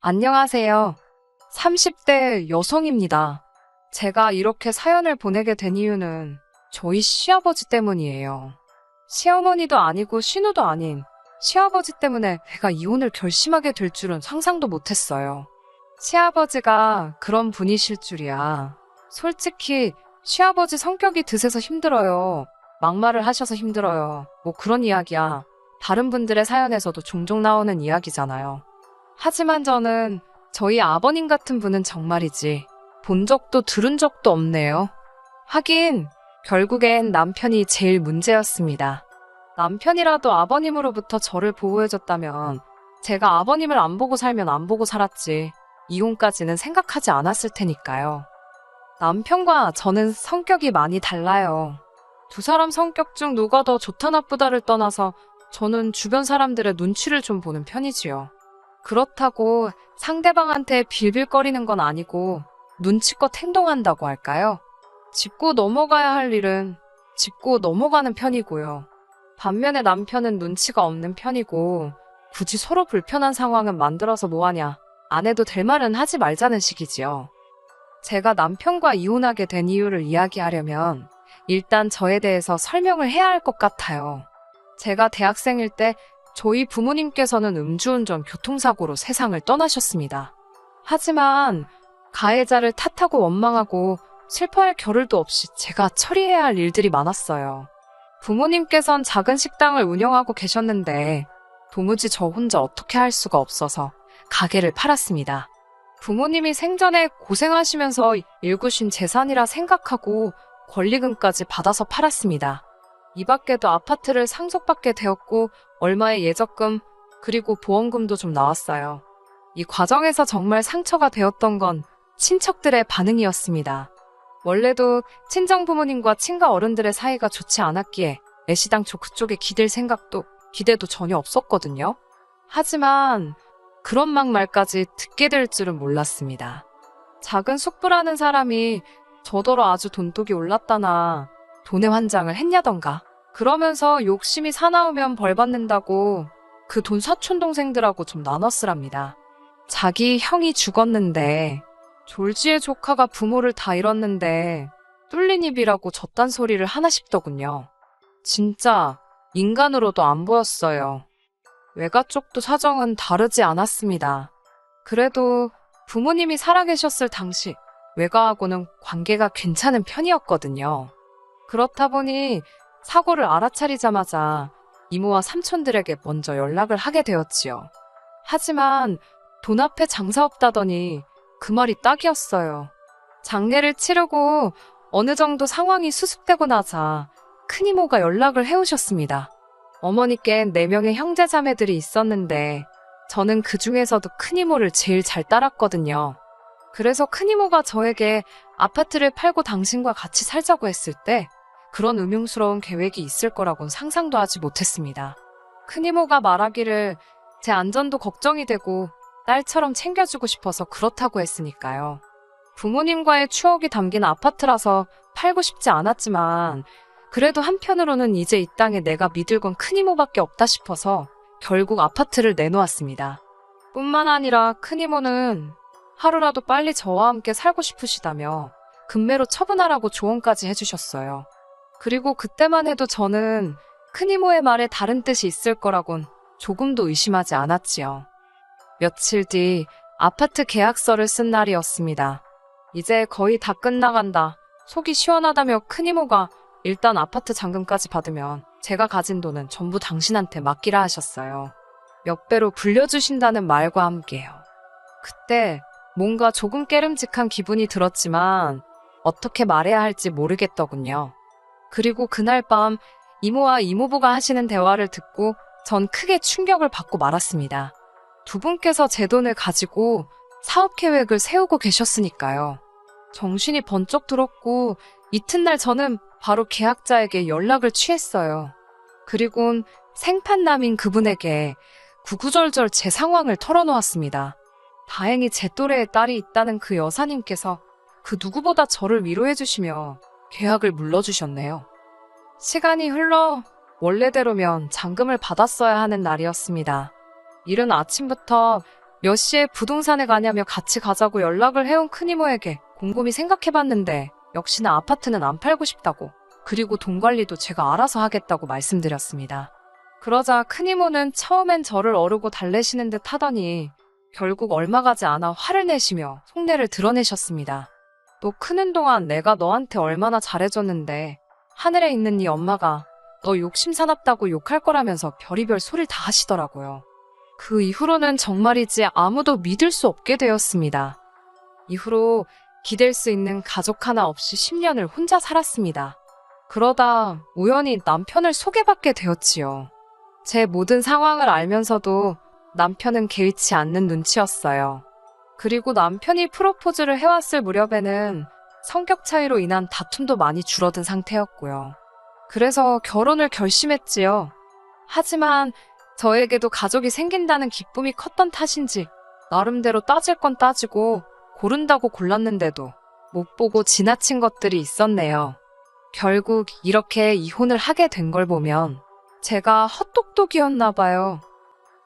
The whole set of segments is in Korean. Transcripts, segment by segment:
안녕하세요. 30대 여성입니다. 제가 이렇게 사연을 보내게 된 이유는 저희 시아버지 때문이에요. 시어머니도 아니고 신우도 아닌 시아버지 때문에 제가 이혼을 결심하게 될 줄은 상상도 못했어요. 시아버지가 그런 분이실 줄이야. 솔직히 시아버지 성격이 드세서 힘들어요. 막말을 하셔서 힘들어요. 뭐 그런 이야기야. 다른 분들의 사연에서도 종종 나오는 이야기잖아요. 하지만 저는 저희 아버님 같은 분은 정말이지 본 적도 들은 적도 없네요. 하긴 결국엔 남편이 제일 문제였습니다. 남편이라도 아버님으로부터 저를 보호해줬다면 제가 아버님을 안 보고 살면 안 보고 살았지 이혼까지는 생각하지 않았을 테니까요. 남편과 저는 성격이 많이 달라요. 두 사람 성격 중 누가 더 좋다 나쁘다를 떠나서 저는 주변 사람들의 눈치를 좀 보는 편이지요. 그렇다고 상대방한테 빌빌거리는 건 아니고 눈치껏 행동한다고 할까요? 짚고 넘어가야 할 일은 짚고 넘어가는 편이고요. 반면에 남편은 눈치가 없는 편이고 굳이 서로 불편한 상황은 만들어서 뭐하냐. 안 해도 될 말은 하지 말자는 식이지요. 제가 남편과 이혼하게 된 이유를 이야기하려면 일단 저에 대해서 설명을 해야 할 것 같아요. 제가 대학생일 때 저희 부모님께서는 음주운전 교통사고로 세상을 떠나셨습니다. 하지만 가해자를 탓하고 원망하고 슬퍼할 겨를도 없이 제가 처리해야 할 일들이 많았어요. 부모님께선 작은 식당을 운영하고 계셨는데 도무지 저 혼자 어떻게 할 수가 없어서 가게를 팔았습니다. 부모님이 생전에 고생하시면서 일구신 재산이라 생각하고 권리금까지 받아서 팔았습니다. 이 밖에도 아파트를 상속받게 되었고 얼마의 예적금 그리고 보험금도 좀 나왔어요. 이 과정에서 정말 상처가 되었던 건 친척들의 반응이었습니다. 원래도 친정 부모님과 친가 어른들의 사이가 좋지 않았기에 애시당초 그쪽에 기댈 생각도 기대도 전혀 없었거든요. 하지만 그런 막말까지 듣게 될 줄은 몰랐습니다. 작은 숙부라는 사람이 저더러 아주 돈독이 올랐다나 돈의 환장을 했냐던가 그러면서 욕심이 사나우면 벌 받는다고 그 돈 사촌동생들하고 좀 나눠 쓰랍니다. 자기 형이 죽었는데 졸지의 조카가 부모를 다 잃었는데 뚫린 입이라고 저딴 소리를 하나 싶더군요. 진짜 인간으로도 안 보였어요. 외가 쪽도 사정은 다르지 않았습니다. 그래도 부모님이 살아계셨을 당시 외가하고는 관계가 괜찮은 편이었거든요. 그렇다 보니 사고를 알아차리자마자 이모와 삼촌들에게 먼저 연락을 하게 되었지요. 하지만 돈 앞에 장사 없다더니 그 말이 딱이었어요. 장례를 치르고 어느 정도 상황이 수습되고 나자 큰이모가 연락을 해오셨습니다. 어머니께 4명의 형제자매들이 있었는데 저는 그 중에서도 큰이모를 제일 잘 따랐거든요. 그래서 큰이모가 저에게 아파트를 팔고 당신과 같이 살자고 했을 때 그런 음흉스러운 계획이 있을 거라고는 상상도 하지 못했습니다. 큰이모가 말하기를 제 안전도 걱정이 되고 딸처럼 챙겨주고 싶어서 그렇다고 했으니까요. 부모님과의 추억이 담긴 아파트라서 팔고 싶지 않았지만 그래도 한편으로는 이제 이 땅에 내가 믿을 건 큰이모밖에 없다 싶어서 결국 아파트를 내놓았습니다. 뿐만 아니라 큰이모는 하루라도 빨리 저와 함께 살고 싶으시다며 금매로 처분하라고 조언까지 해주셨어요. 그리고 그때만 해도 저는 큰이모의 말에 다른 뜻이 있을 거라곤 조금도 의심하지 않았지요. 며칠 뒤 아파트 계약서를 쓴 날이었습니다. 이제 거의 다 끝나간다. 속이 시원하다며 큰이모가 일단 아파트 잔금까지 받으면 제가 가진 돈은 전부 당신한테 맡기라 하셨어요. 몇 배로 불려주신다는 말과 함께요. 그때 뭔가 조금 깨름직한 기분이 들었지만 어떻게 말해야 할지 모르겠더군요. 그리고 그날 밤 이모와 이모부가 하시는 대화를 듣고 전 크게 충격을 받고 말았습니다. 두 분께서 제 돈을 가지고 사업 계획을 세우고 계셨으니까요. 정신이 번쩍 들었고 이튿날 저는 바로 계약자에게 연락을 취했어요. 그리곤 생판남인 그분에게 구구절절 제 상황을 털어놓았습니다. 다행히 제 또래의 딸이 있다는 그 여사님께서 그 누구보다 저를 위로해주시며 계약을 물러주셨네요. 시간이 흘러 원래대로면 잔금을 받았어야 하는 날이었습니다. 이른 아침부터 몇 시에 부동산에 가냐며 같이 가자고 연락을 해온 큰 이모에게 곰곰이 생각해봤는데 역시나 아파트는 안 팔고 싶다고, 그리고 돈 관리도 제가 알아서 하겠다고 말씀드렸습니다. 그러자 큰 이모는 처음엔 저를 어르고 달래시는 듯 하더니 결국 얼마 가지 않아 화를 내시며 속내를 드러내셨습니다. 너 크는 동안 내가 너한테 얼마나 잘해줬는데 하늘에 있는 네 엄마가 너 욕심 사납다고 욕할 거라면서 별의별 소리를 다 하시더라고요. 그 이후로는 정말이지 아무도 믿을 수 없게 되었습니다. 이후로 기댈 수 있는 가족 하나 없이 10년을 혼자 살았습니다. 그러다 우연히 남편을 소개받게 되었지요. 제 모든 상황을 알면서도 남편은 개의치 않는 눈치였어요. 그리고 남편이 프로포즈를 해왔을 무렵에는 성격 차이로 인한 다툼도 많이 줄어든 상태였고요. 그래서 결혼을 결심했지요. 하지만 저에게도 가족이 생긴다는 기쁨이 컸던 탓인지 나름대로 따질 건 따지고 고른다고 골랐는데도 못 보고 지나친 것들이 있었네요. 결국 이렇게 이혼을 하게 된 걸 보면 제가 헛똑똑이었나 봐요.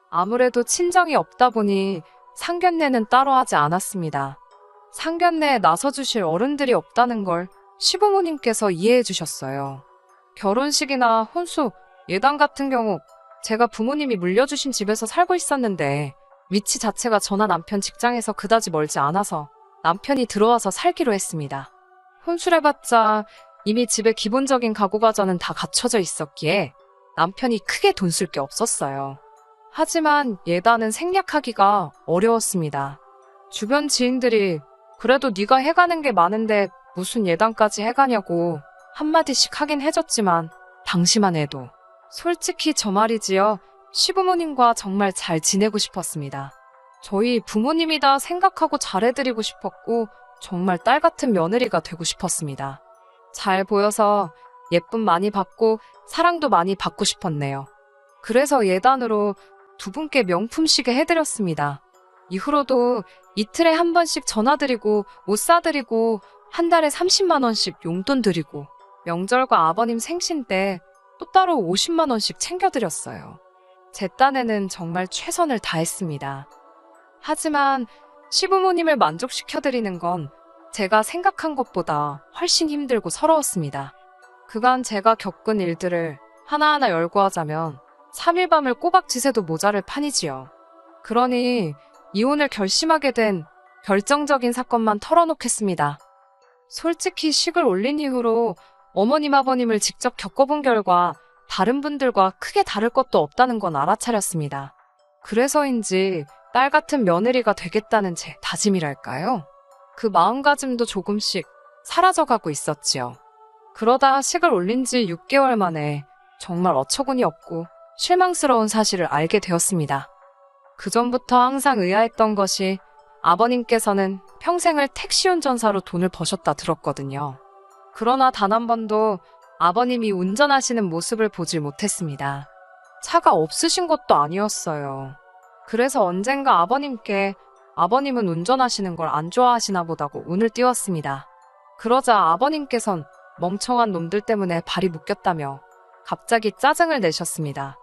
아무래도 친정이 없다 보니 상견례는 따로 하지 않았습니다. 상견례에 나서주실 어른들이 없다는 걸 시부모님께서 이해해 주셨어요. 결혼식이나 혼수, 예당 같은 경우 제가 부모님이 물려주신 집에서 살고 있었는데 위치 자체가 저나 남편 직장에서 그다지 멀지 않아서 남편이 들어와서 살기로 했습니다. 혼수를 해봤자 이미 집에 기본적인 가구 과전은 다 갖춰져 있었기에 남편이 크게 돈 쓸 게 없었어요. 하지만 예단은 생략하기가 어려웠습니다. 주변 지인들이 그래도 네가 해가는 게 많은데 무슨 예단까지 해가냐고 한마디씩 하긴 해줬지만 당시만 해도 솔직히 저 말이지요. 시부모님과 정말 잘 지내고 싶었습니다. 저희 부모님이다 생각하고 잘해드리고 싶었고 정말 딸 같은 며느리가 되고 싶었습니다. 잘 보여서 예쁨 많이 받고 사랑도 많이 받고 싶었네요. 그래서 예단으로 두 분께 명품 시계 해드렸습니다. 이후로도 이틀에 한 번씩 전화드리고 옷 사드리고 한 달에 30만 원씩 용돈 드리고 명절과 아버님 생신 때 또 따로 50만 원씩 챙겨드렸어요. 제 딴에는 정말 최선을 다했습니다. 하지만 시부모님을 만족시켜드리는 건 제가 생각한 것보다 훨씬 힘들고 서러웠습니다. 그간 제가 겪은 일들을 하나하나 열거하자면 3일 밤을 꼬박 지새도 모자랄 판이지요. 그러니 이혼을 결심하게 된 결정적인 사건만 털어놓겠습니다. 솔직히 식을 올린 이후로 어머님 아버님을 직접 겪어본 결과 다른 분들과 크게 다를 것도 없다는 건 알아차렸습니다. 그래서인지 딸 같은 며느리가 되겠다는 제 다짐이랄까요? 그 마음가짐도 조금씩 사라져가고 있었지요. 그러다 식을 올린 지 6개월 만에 정말 어처구니 없고 실망스러운 사실을 알게 되었습니다. 그전부터 항상 의아했던 것이 아버님께서는 평생을 택시 운전사로 돈을 버셨다 들었거든요. 그러나 단 한 번도 아버님이 운전하시는 모습을 보질 못했습니다. 차가 없으신 것도 아니었어요. 그래서 언젠가 아버님께 아버님은 운전하시는 걸 안 좋아하시나 보다고 운을 띄웠습니다. 그러자 아버님께선 멍청한 놈들 때문에 발이 묶였다며 갑자기 짜증을 내셨습니다.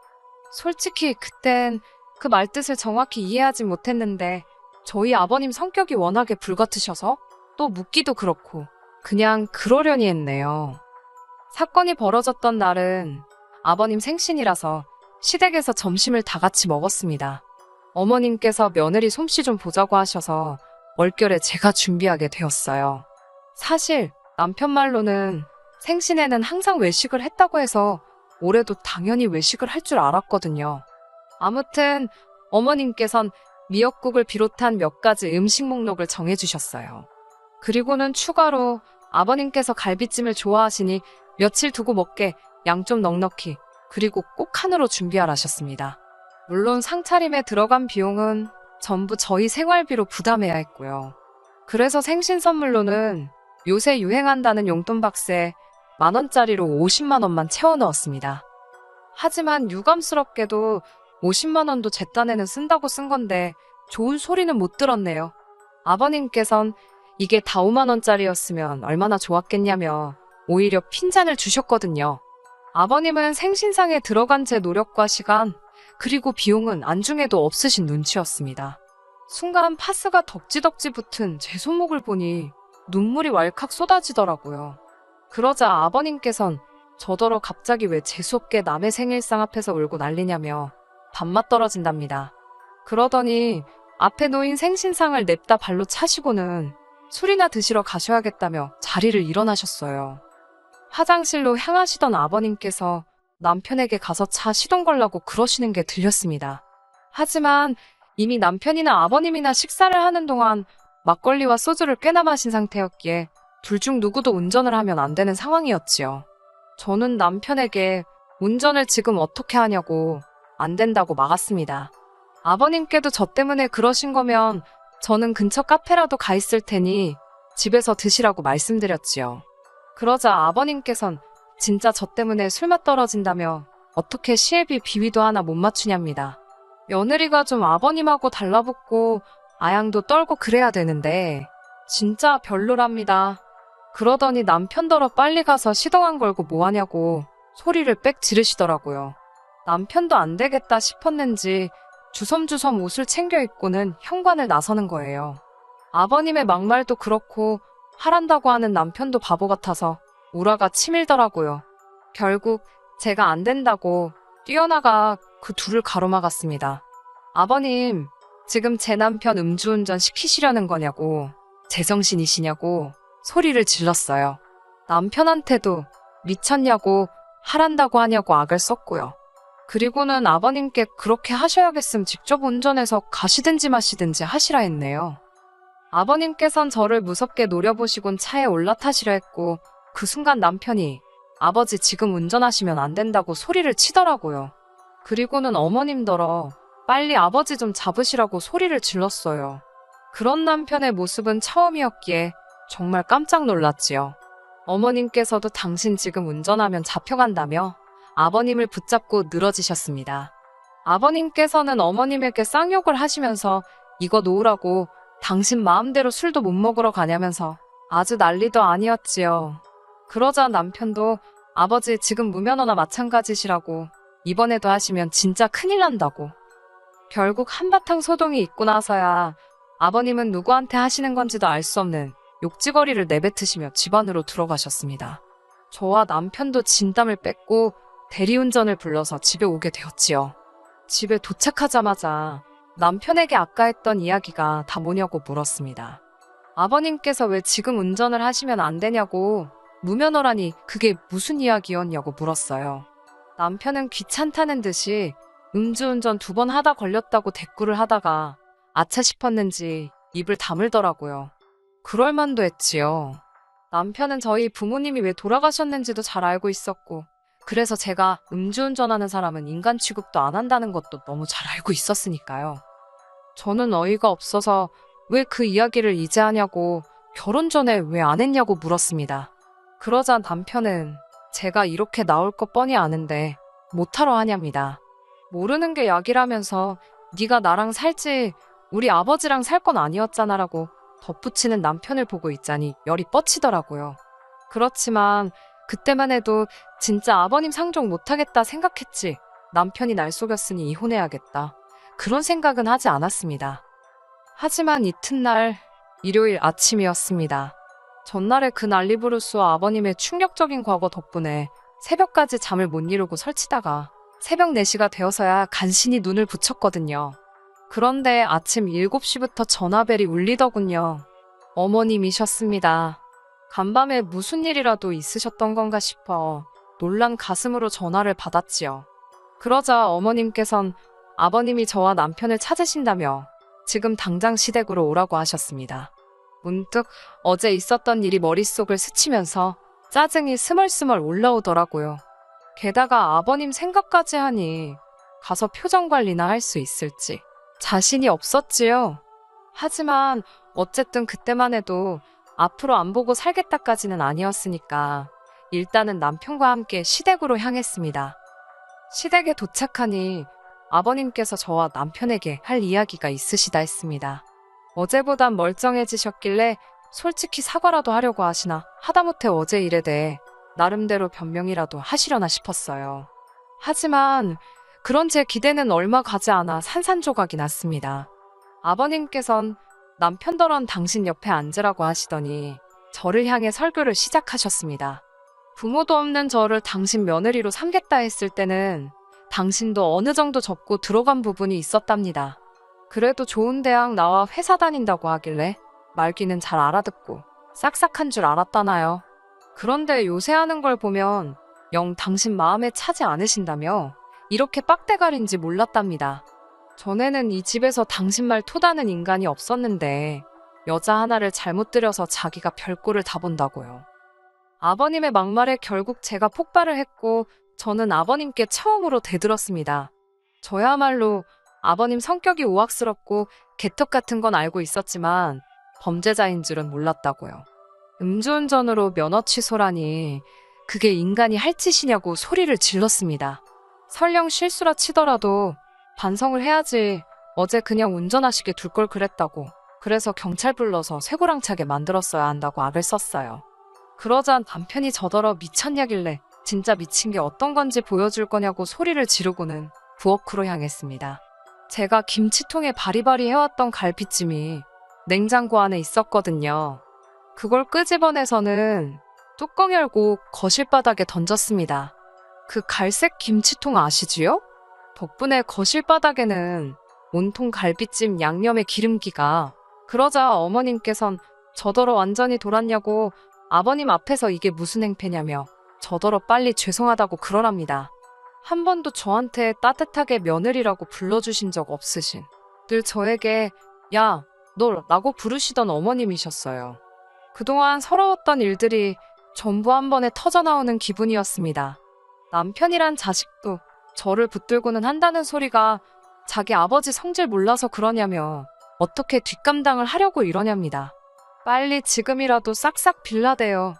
솔직히 그땐 그 말뜻을 정확히 이해하지 못했는데 저희 아버님 성격이 워낙에 불같으셔서 또 묻기도 그렇고 그냥 그러려니 했네요. 사건이 벌어졌던 날은 아버님 생신이라서 시댁에서 점심을 다 같이 먹었습니다. 어머님께서 며느리 솜씨 좀 보자고 하셔서 얼결에 제가 준비하게 되었어요. 사실 남편 말로는 생신에는 항상 외식을 했다고 해서 올해도 당연히 외식을 할 줄 알았거든요. 아무튼 어머님께선 미역국을 비롯한 몇 가지 음식 목록을 정해주셨어요. 그리고는 추가로 아버님께서 갈비찜을 좋아하시니 며칠 두고 먹게 양 좀 넉넉히 그리고 꼭 칸으로 준비하라셨습니다. 물론 상차림에 들어간 비용은 전부 저희 생활비로 부담해야 했고요. 그래서 생신 선물로는 요새 유행한다는 용돈 박스에 10,000원짜리로 50만 원만 채워 넣었습니다. 하지만 유감스럽게도 50만 원도 제 딴에는 쓴다고 쓴 건데 좋은 소리는 못 들었네요. 아버님께선 이게 다 5만 원짜리였으면 얼마나 좋았겠냐며 오히려 핀잔을 주셨거든요. 아버님은 생신상에 들어간 제 노력과 시간 그리고 비용은 안중에도 없으신 눈치였습니다. 순간 파스가 덕지덕지 붙은 제 손목을 보니 눈물이 왈칵 쏟아지더라고요. 그러자 아버님께선 저더러 갑자기 왜 재수없게 남의 생일상 앞에서 울고 난리냐며 밥맛 떨어진답니다. 그러더니 앞에 놓인 생신상을 냅다 발로 차시고는 술이나 드시러 가셔야겠다며 자리를 일어나셨어요. 화장실로 향하시던 아버님께서 남편에게 가서 차 시동 걸라고 그러시는 게 들렸습니다. 하지만 이미 남편이나 아버님이나 식사를 하는 동안 막걸리와 소주를 꽤나 마신 상태였기에 둘 중 누구도 운전을 하면 안 되는 상황이었지요. 저는 남편에게 운전을 지금 어떻게 하냐고 안 된다고 막았습니다. 아버님께도 저 때문에 그러신 거면 저는 근처 카페라도 가 있을 테니 집에서 드시라고 말씀드렸지요. 그러자 아버님께선 진짜 저 때문에 술맛 떨어진다며 어떻게 시애비 비위도 하나 못 맞추냐입니다. 며느리가 좀 아버님하고 달라붙고 아양도 떨고 그래야 되는데 진짜 별로랍니다. 그러더니 남편더러 빨리 가서 시동 안 걸고 뭐하냐고 소리를 빽 지르시더라고요. 남편도 안 되겠다 싶었는지 주섬주섬 옷을 챙겨 입고는 현관을 나서는 거예요. 아버님의 막말도 그렇고 하란다고 하는 남편도 바보 같아서 우라가 치밀더라고요. 결국 제가 안 된다고 뛰어나가 그 둘을 가로막았습니다. 아버님, 지금 제 남편 음주운전 시키시려는 거냐고, 제정신이시냐고 소리를 질렀어요. 남편한테도 미쳤냐고 하란다고 하냐고 악을 썼고요. 그리고는 아버님께 그렇게 하셔야겠음 직접 운전해서 가시든지 마시든지 하시라 했네요. 아버님께선 저를 무섭게 노려보시곤 차에 올라타시려 했고 그 순간 남편이 아버지 지금 운전하시면 안 된다고 소리를 치더라고요. 그리고는 어머님더러 빨리 아버지 좀 잡으시라고 소리를 질렀어요. 그런 남편의 모습은 처음이었기에 정말 깜짝 놀랐지요. 어머님께서도 당신 지금 운전하면 잡혀간다며 아버님을 붙잡고 늘어지셨습니다. 아버님께서는 어머님에게 쌍욕을 하시면서 이거 놓으라고 당신 마음대로 술도 못 먹으러 가냐면서 아주 난리도 아니었지요. 그러자 남편도 아버지 지금 무면허나 마찬가지시라고 이번에도 하시면 진짜 큰일 난다고. 결국 한바탕 소동이 있고 나서야 아버님은 누구한테 하시는 건지도 알 수 없는 욕지거리를 내뱉으시며 집 안으로 들어가셨습니다. 저와 남편도 진땀을 뺐고 대리운전을 불러서 집에 오게 되었지요. 집에 도착하자마자 남편에게 아까 했던 이야기가 다 뭐냐고 물었습니다. 아버님께서 왜 지금 운전을 하시면 안 되냐고 무면허라니 그게 무슨 이야기였냐고 물었어요. 남편은 귀찮다는 듯이 음주운전 2번 하다 걸렸다고 대꾸를 하다가 아차 싶었는지 입을 다물더라고요. 그럴만도 했지요. 남편은 저희 부모님이 왜 돌아가셨는지도 잘 알고 있었고 그래서 제가 음주운전하는 사람은 인간 취급도 안 한다는 것도 너무 잘 알고 있었으니까요. 저는 어이가 없어서 왜 그 이야기를 이제 하냐고 결혼 전에 왜 안 했냐고 물었습니다. 그러자 남편은 제가 이렇게 나올 거 뻔히 아는데 못하러 하냐입니다. 모르는 게 약이라면서 네가 나랑 살지 우리 아버지랑 살 건 아니었잖아라고 덧붙이는 남편을 보고 있자니 열이 뻗치더라고요. 그렇지만 그때만 해도 진짜 아버님 상종 못하겠다 생각했지 남편이 날 속였으니 이혼해야겠다. 그런 생각은 하지 않았습니다. 하지만 이튿날 일요일 아침이었습니다. 전날에 그 난리부르스와 아버님의 충격적인 과거 덕분에 새벽까지 잠을 못 이루고 설치다가 새벽 4시가 되어서야 간신히 눈을 붙였거든요. 그런데 아침 7시부터 전화벨이 울리더군요. 어머님이셨습니다. 간밤에 무슨 일이라도 있으셨던 건가 싶어 놀란 가슴으로 전화를 받았지요. 그러자 어머님께선 아버님이 저와 남편을 찾으신다며 지금 당장 시댁으로 오라고 하셨습니다. 문득 어제 있었던 일이 머릿속을 스치면서 짜증이 스멀스멀 올라오더라고요. 게다가 아버님 생각까지 하니 가서 표정 관리나 할 수 있을지 자신이 없었지요. 하지만 어쨌든 그때만 해도 앞으로 안 보고 살겠다까지는 아니었으니까 일단은 남편과 함께 시댁으로 향했습니다. 시댁에 도착하니 아버님께서 저와 남편에게 할 이야기가 있으시다 했습니다. 어제보단 멀쩡해지셨길래 솔직히 사과라도 하려고 하시나 하다못해 어제 일에 대해 나름대로 변명이라도 하시려나 싶었어요. 하지만 그런 제 기대는 얼마 가지 않아 산산조각이 났습니다. 아버님께선 남편더런 당신 옆에 앉으라고 하시더니 저를 향해 설교를 시작하셨습니다. 부모도 없는 저를 당신 며느리로 삼겠다 했을 때는 당신도 어느 정도 접고 들어간 부분이 있었답니다. 그래도 좋은 대학 나와 회사 다닌다고 하길래 말귀는 잘 알아듣고 싹싹한 줄 알았다나요. 그런데 요새 하는 걸 보면 영 당신 마음에 차지 않으신다며 이렇게 빡대가리인지 몰랐답니다. 전에는 이 집에서 당신 말 토다는 인간이 없었는데 여자 하나를 잘못 들여서 자기가 별꼴을 다 본다고요. 아버님의 막말에 결국 제가 폭발을 했고 저는 아버님께 처음으로 대들었습니다. 저야말로 아버님 성격이 우악스럽고 개떡 같은 건 알고 있었지만 범죄자인 줄은 몰랐다고요. 음주운전으로 면허 취소라니 그게 인간이 할 짓이냐고 소리를 질렀습니다. 설령 실수라 치더라도 반성을 해야지. 어제 그냥 운전하시게 둘 걸 그랬다고. 그래서 경찰 불러서 쇠고랑차게 만들었어야 한다고 악을 썼어요. 그러자 남편이 저더러 미쳤냐길래 진짜 미친 게 어떤 건지 보여줄 거냐고 소리를 지르고는 부엌으로 향했습니다. 제가 김치통에 바리바리 해왔던 갈비찜이 냉장고 안에 있었거든요. 그걸 끄집어내서는 뚜껑 열고 거실 바닥에 던졌습니다. 그 갈색 김치통 아시지요? 덕분에 거실 바닥에는 온통 갈비찜 양념의 기름기가. 그러자 어머님께선 저더러 완전히 돌았냐고 아버님 앞에서 이게 무슨 행패냐며 저더러 빨리 죄송하다고 그러랍니다. 한 번도 저한테 따뜻하게 며느리라고 불러주신 적 없으신, 늘 저에게 야, 너 라고 부르시던 어머님이셨어요. 그동안 서러웠던 일들이 전부 한 번에 터져나오는 기분이었습니다. 남편이란 자식도 저를 붙들고는 한다는 소리가 자기 아버지 성질 몰라서 그러냐며 어떻게 뒷감당을 하려고 이러냐입니다. 빨리 지금이라도 싹싹 빌라대요.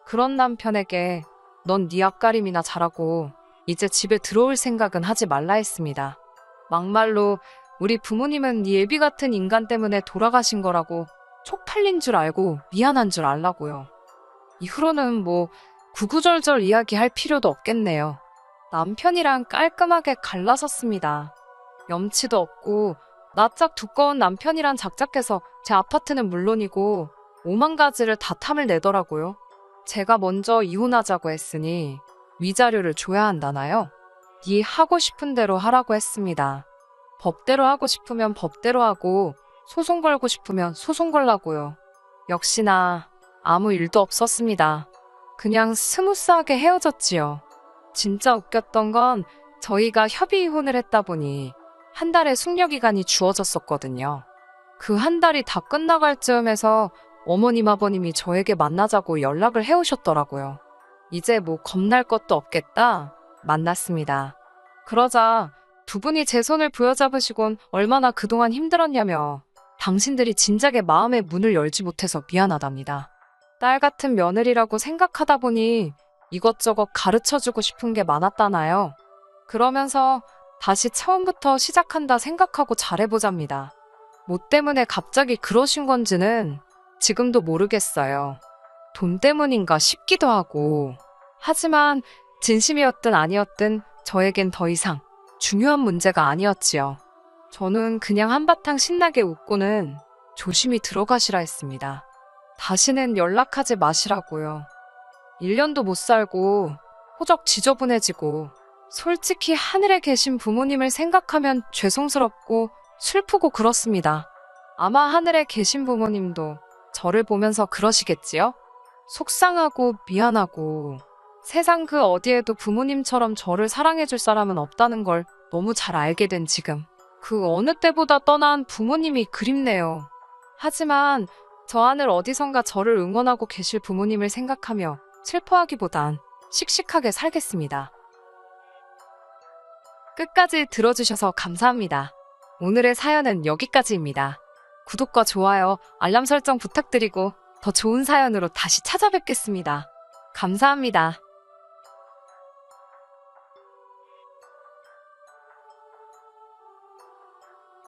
그런 남편에게 넌 네 앞가림이나 잘하고 이제 집에 들어올 생각은 하지 말라 했습니다. 막말로 우리 부모님은 네 애비 같은 인간 때문에 돌아가신 거라고 쪽팔린 줄 알고 미안한 줄 알라고요. 이후로는 뭐 구구절절 이야기할 필요도 없겠네요. 남편이랑 깔끔하게 갈라섰습니다. 염치도 없고 낯짝 두꺼운 남편이란 작작해서 제 아파트는 물론이고 5만 가지를 다 탐을 내더라고요. 제가 먼저 이혼하자고 했으니 위자료를 줘야 한다나요? 네 하고 싶은 대로 하라고 했습니다. 법대로 하고 싶으면 법대로 하고 소송 걸고 싶으면 소송 걸라고요. 역시나 아무 일도 없었습니다. 그냥 스무스하게 헤어졌지요. 진짜 웃겼던 건 저희가 협의 이혼을 했다 보니 한 달의 숙려기간이 주어졌었거든요. 그 한 달이 다 끝나갈 즈음에서 어머님 아버님이 저에게 만나자고 연락을 해오셨더라고요. 이제 뭐 겁날 것도 없겠다 만났습니다. 그러자 두 분이 제 손을 부여잡으시곤 얼마나 그동안 힘들었냐며 당신들이 진작에 마음의 문을 열지 못해서 미안하답니다. 딸 같은 며느리라고 생각하다 보니 이것저것 가르쳐주고 싶은 게 많았다나요. 그러면서 다시 처음부터 시작한다 생각하고 잘해보잡니다. 뭐 때문에 갑자기 그러신 건지는 지금도 모르겠어요. 돈 때문인가 싶기도 하고. 하지만 진심이었든 아니었든 저에겐 더 이상 중요한 문제가 아니었지요. 저는 그냥 한바탕 신나게 웃고는 조심히 들어가시라 했습니다. 다시는 연락하지 마시라고요. 1년도 못 살고 호적 지저분해지고 솔직히 하늘에 계신 부모님을 생각하면 죄송스럽고 슬프고 그렇습니다. 아마 하늘에 계신 부모님도 저를 보면서 그러시겠지요? 속상하고 미안하고 세상 그 어디에도 부모님처럼 저를 사랑해줄 사람은 없다는 걸 너무 잘 알게 된 지금 그 어느 때보다 떠난 부모님이 그립네요. 하지만 저 하늘 어디선가 저를 응원하고 계실 부모님을 생각하며 슬퍼하기보단 씩씩하게 살겠습니다. 끝까지 들어주셔서 감사합니다. 오늘의 사연은 여기까지입니다. 구독과 좋아요, 알람 설정 부탁드리고 더 좋은 사연으로 다시 찾아뵙겠습니다. 감사합니다.